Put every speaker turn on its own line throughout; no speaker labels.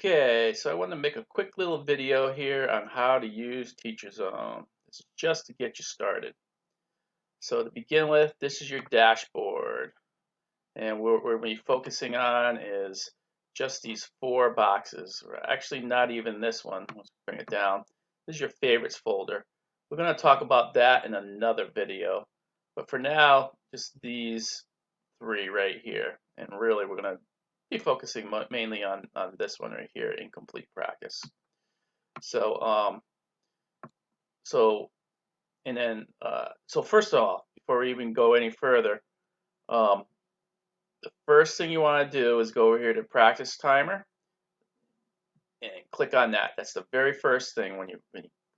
Okay, so I want to make a quick little video here on how to use Teacherzone. This is just to get you started. So to begin with, this is your dashboard. And what we're going to be focusing on is just these four boxes. Or actually, not even this one. Let's bring it down. This is your favorites folder. We're going to talk about that in another video. But for now, just these three right here. And really, we're going to be focusing mainly on this one right here, incomplete practice. So, so first of all, before we even go any further, the first thing you want to do is go over here to practice timer and click on that. That's the very first thing when you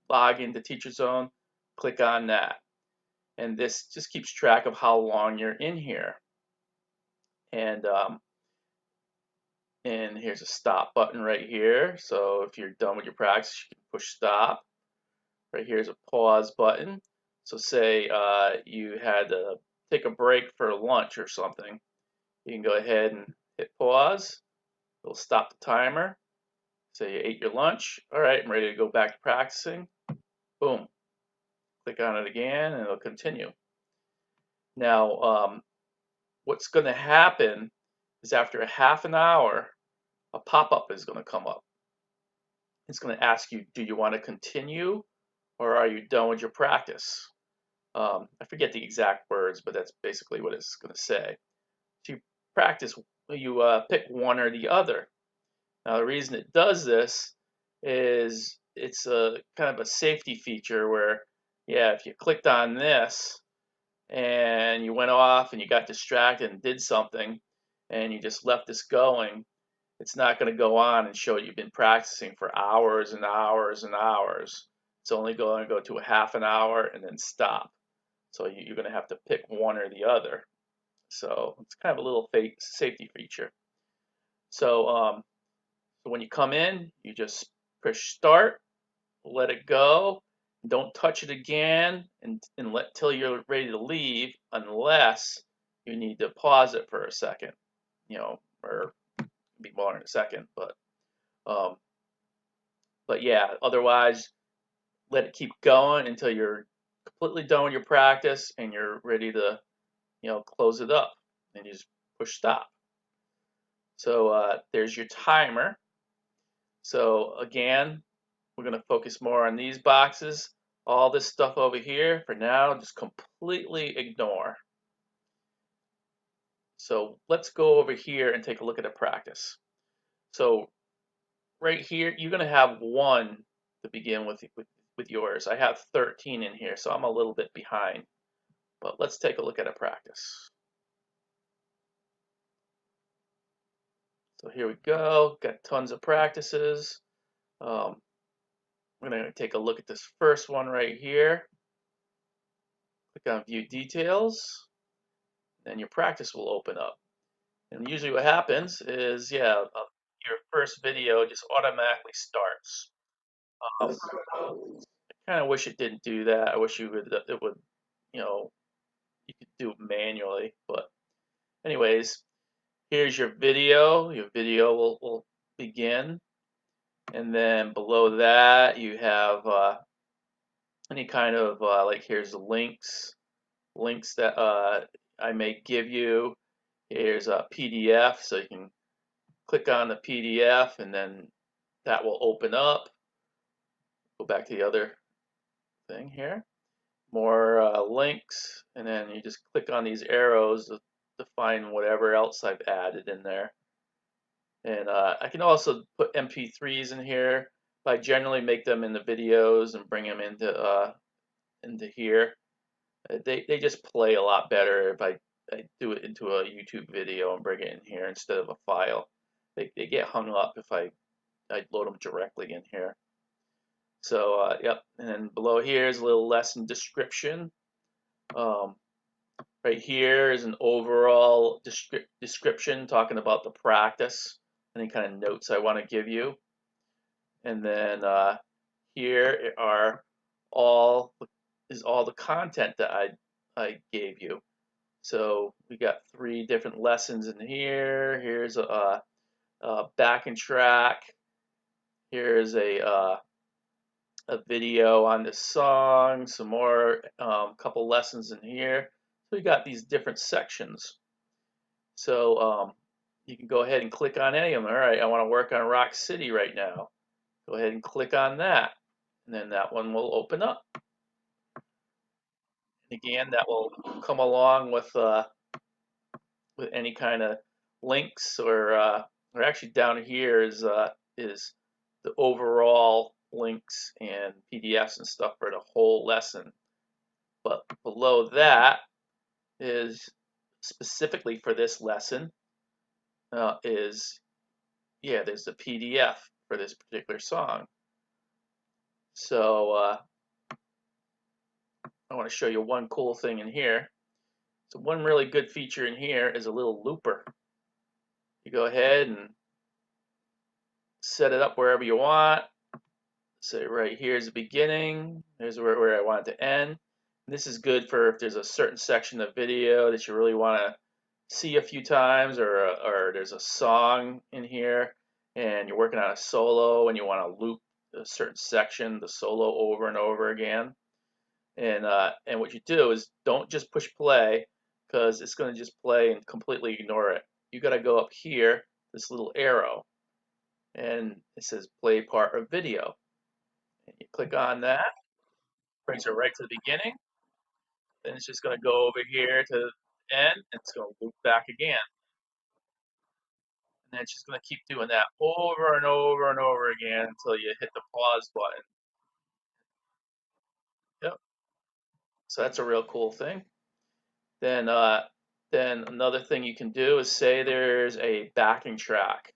log into Teacherzone. Click on that, and this just keeps track of how long you're in here. And here's a stop button right here. So if you're done with your practice, you can push stop. Right here's a pause button. So say you had to take a break for lunch or something. You can go ahead and hit pause. It'll stop the timer. Say you ate your lunch. All right, I'm ready to go back to practicing. Boom. Click on it again and it'll continue. Now, what's going to happen is after a half an hour, a pop-up is going to come up. It's going to ask you, do you want to continue or are you done with your practice? I forget the exact words, but that's basically what it's going to say. So you practice, you pick one or the other. Now the reason it does this is it's a kind of a safety feature where, yeah, if you clicked on this and you went off and you got distracted and did something and you just left this going, it's not going to go on and show you've been practicing for hours and hours and hours. It's only going to go to a half an hour and then stop. So you're going to have to pick one or the other. So it's kind of a little safety feature. So when you come in, you just push start, let it go, don't touch it again, and let till you're ready to leave, unless you need to pause it for a second, or be more in a second, um, but yeah, otherwise let it keep going until you're completely done with your practice and you're ready to, close it up, and you just push stop. So there's your timer. So again, we're going to focus more on these boxes. All this stuff over here, for now, just completely ignore. So let's go over here and take a look at a practice. So right here, you're going to have one to begin with yours. I have 13 in here, so I'm a little bit behind. But let's take a look at a practice. So here we go. Got tons of practices. We're going to take a look at this first one right here. Click on View Details. Then your practice will open up. And usually what happens is, your first video just automatically starts. I kind of wish it didn't do that. I wish it would, you could do it manually. But anyways, here's your video. Your video will begin. And then below that, you have any kind of, like here's the links that I may give you. Here's a PDF, so you can click on the PDF and then that will open up. Go back to the other thing here. More links, and then you just click on these arrows to find whatever else I've added in there. And I can also put MP3s in here, but I generally make them in the videos and bring them into here. They just play a lot better if I do it into a YouTube video and bring it in here instead of a file. They get hung up if I load them directly in here. So yep, and then below here is a little lesson description. Right here is an overall description talking about the practice, any kind of notes I want to give you. And then here are all the content that I gave you. So we got 3 different lessons in here. Here's a back and track. Here's a video on this song, some more, couple lessons in here. So we got these different sections. So you can go ahead and click on any of them. All right, I want to work on Rock City right now. Go ahead and click on that, and then that one will open up. And again, that will come along with any kind of links or actually down here is the overall links and PDFs and stuff for the whole lesson. But below that is specifically for this lesson there's the PDF for this particular song. So I want to show you one cool thing in here. So one really good feature in here is a little looper. You go ahead and set it up wherever you want. Say right here's the beginning. Here's where I want it to end. And this is good for if there's a certain section of video that you really want to see a few times, or there's a song in here and you're working on a solo and you want to loop a certain section, the solo, over and over again. And what you do is don't just push play, because it's going to just play and completely ignore it. You got to go up here, this little arrow, and it says play part of video. And you click on that, brings it right to the beginning. Then it's just going to go over here to the end, and it's going to loop back again. And then it's just going to keep doing that over and over and over again until you hit the pause button. Yep. So that's a real cool thing. Then another thing you can do is say there's a backing track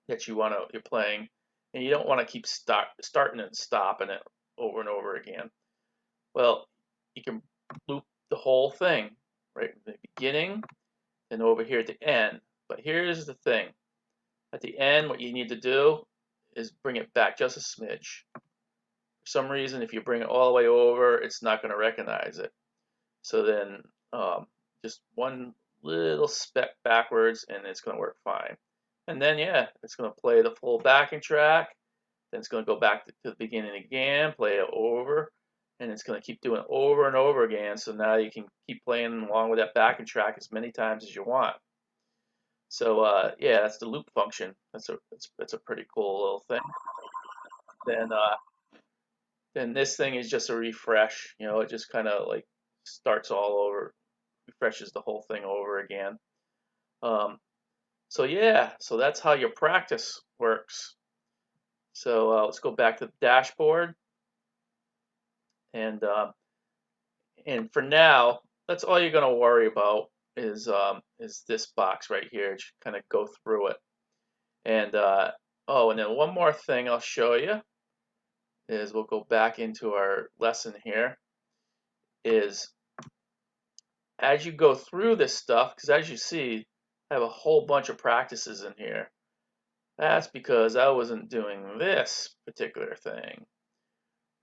that you're playing, and you don't want to keep starting and stopping it over and over again. Well, you can loop the whole thing right from the beginning and over here at the end. But here's the thing: at the end, what you need to do is bring it back just a smidge. For some reason, if you bring it all the way over, it's not going to recognize it. So then just one little speck backwards and it's going to work fine. And then, yeah, it's going to play the full backing track. Then it's going to go back to the beginning again, play it over, and it's going to keep doing it over and over again. So now you can keep playing along with that backing track as many times as you want. So yeah, that's the loop function. That's a pretty cool little thing. Then this thing is just a refresh. You know, it just kind of like starts all over, refreshes the whole thing over again. So yeah, so that's how your practice works. So let's go back to the dashboard, and for now, that's all you're going to worry about is this box right here. Just kind of go through it, and oh, and then one more thing I'll show you is we'll go back into our lesson here. Is as you go through this stuff, because as you see, I have a whole bunch of practices in here. That's because I wasn't doing this particular thing.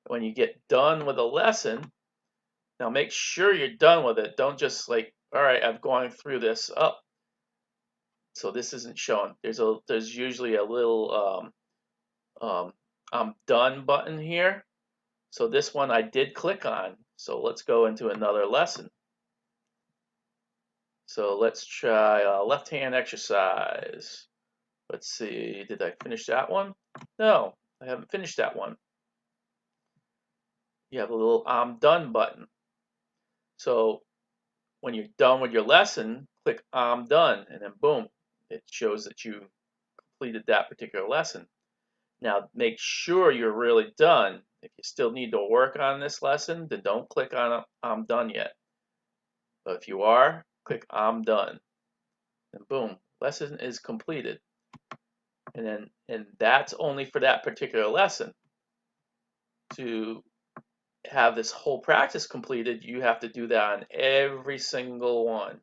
When you get done with a lesson, now make sure you're done with it. Don't just like, all right, I've gone through this up. So this isn't shown. There's usually a little I'm done button here. So this one I did click on. So let's go into another lesson. So let's try a left hand exercise. Let's see, did I finish that one? No, I haven't finished that one. You have a little I'm done button. So when you're done with your lesson, click I'm done, and then boom, it shows that you completed that particular lesson. Now make sure you're really done. If you still need to work on this lesson, then don't click on I'm done yet. But if you are, click I'm done. And boom, lesson is completed. And that's only for that particular lesson. To have this whole practice completed, you have to do that on every single one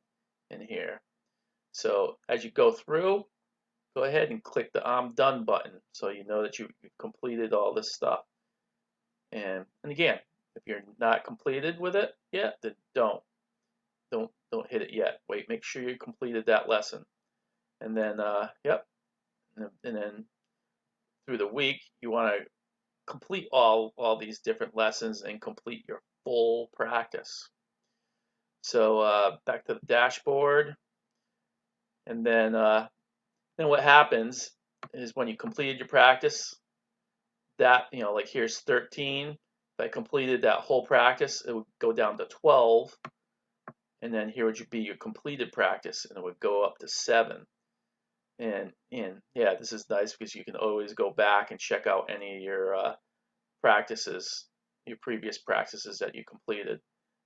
in here. So as you go through, go ahead and click the I'm done button so you know that you've completed all this stuff. And again, if you're not completed with it yet, then don't hit it yet. Wait, make sure you completed that lesson. And then yep, and then through the week, you want to complete all these different lessons and complete your full practice. So back to the dashboard, and then what happens is when you completed your practice, that like here's 13. If I completed that whole practice, it would go down to 12, and then here would be your completed practice, and it would go up to 7. And yeah, this is nice because you can always go back and check out any of your practices, your previous practices that you completed.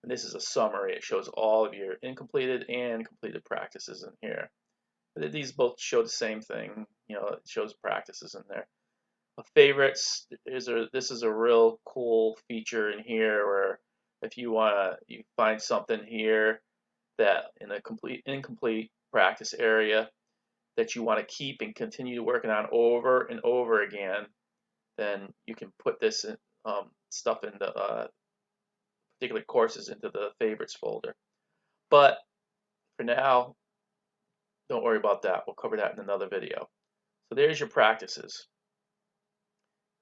And this is a summary. It shows all of your incompleted and completed practices in here. But these both show the same thing. It shows practices in there. Favorites, this is a real cool feature in here where if you find something here that in a incomplete practice area that you want to keep and continue working on over and over again, then you can put this in, stuff into particular courses into the favorites folder. But for now, don't worry about that. We'll cover that in another video. So there's your practices.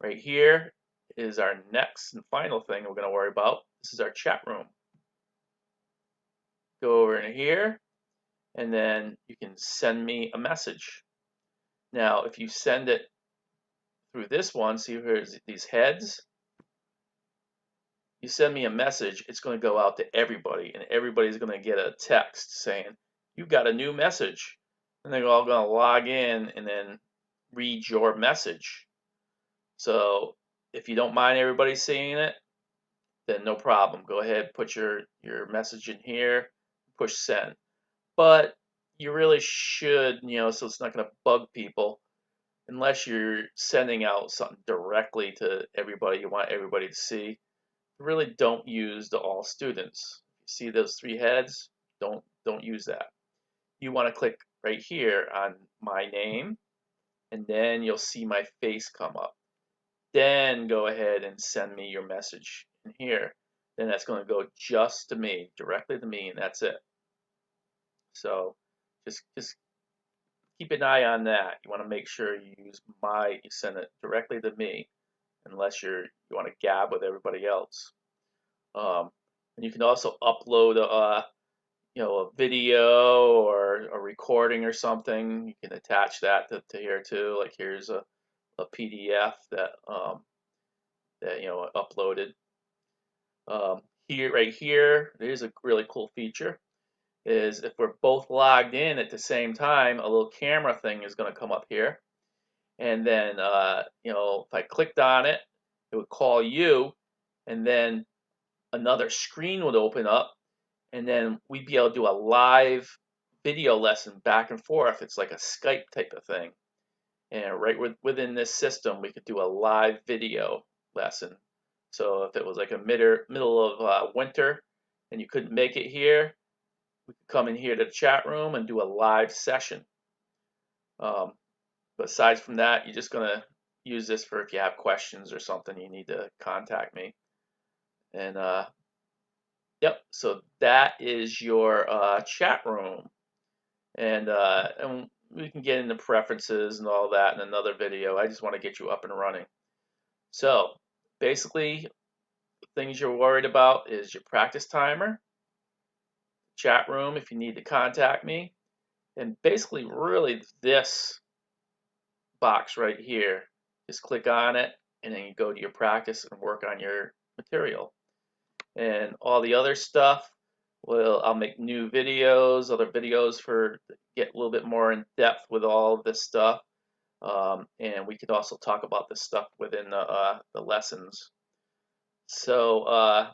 Right here is our next and final thing we're going to worry about. This is our chat room. Go over in here, and then you can send me a message. Now, if you send it through this one, see here's these heads. You send me a message, it's going to go out to everybody, and everybody's going to get a text saying, you got a new message. And they're all going to log in and then read your message. So if you don't mind everybody seeing it, then no problem. Go ahead, put your message in here, push send. But you really should, so it's not going to bug people, unless you're sending out something directly to everybody you want everybody to see. Really don't use the all students. You see those 3 heads? Don't use that. You want to click right here on my name, and then you'll see my face come up. Then go ahead and send me your message in here. Then that's going to go just to me, directly to me, and that's it. So just keep an eye on that. You want to make sure you send it directly to me, unless you want to gab with everybody else. And you can also upload a video or a recording or something. You can attach that to here too. Like here's a PDF that uploaded. Right here, there's a really cool feature. Is if we're both logged in at the same time, a little camera thing is going to come up here, and then if I clicked on it, it would call you, and then another screen would open up, and then we'd be able to do a live video lesson back and forth. It's like a Skype type of thing. And right within this system, we could do a live video lesson. So if it was like a middle of winter and you couldn't make it here, we could come in here to the chat room and do a live session. But aside from that, you're just going to use this for if you have questions or something, you need to contact me. And yep, so that is your chat room. And we can get into preferences and all that in another video. I just want to get you up and running. So basically, the things you're worried about is your practice timer, chat room if you need to contact me, and basically really this box right here. Just click on it, and then you go to your practice and work on your material. And all the other stuff, well, I'll make new videos, other videos for get a little bit more in depth with all of this stuff. And we could also talk about this stuff within the lessons. So,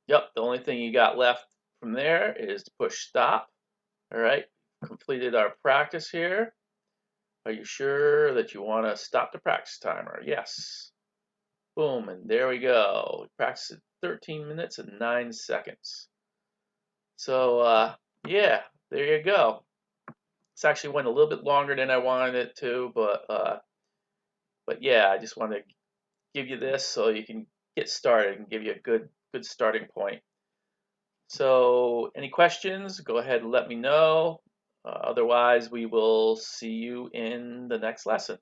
yep, the only thing you got left from there is to push stop. All right, completed our practice here. Are you sure that you want to stop the practice timer? Yes. Boom, and there we go. We practiced 13 minutes and 9 seconds. So, yeah, there you go. This actually went a little bit longer than I wanted it to, but yeah, I just wanted to give you this so you can get started and give you a good starting point. So, any questions? Go ahead and let me know. Otherwise, we will see you in the next lesson.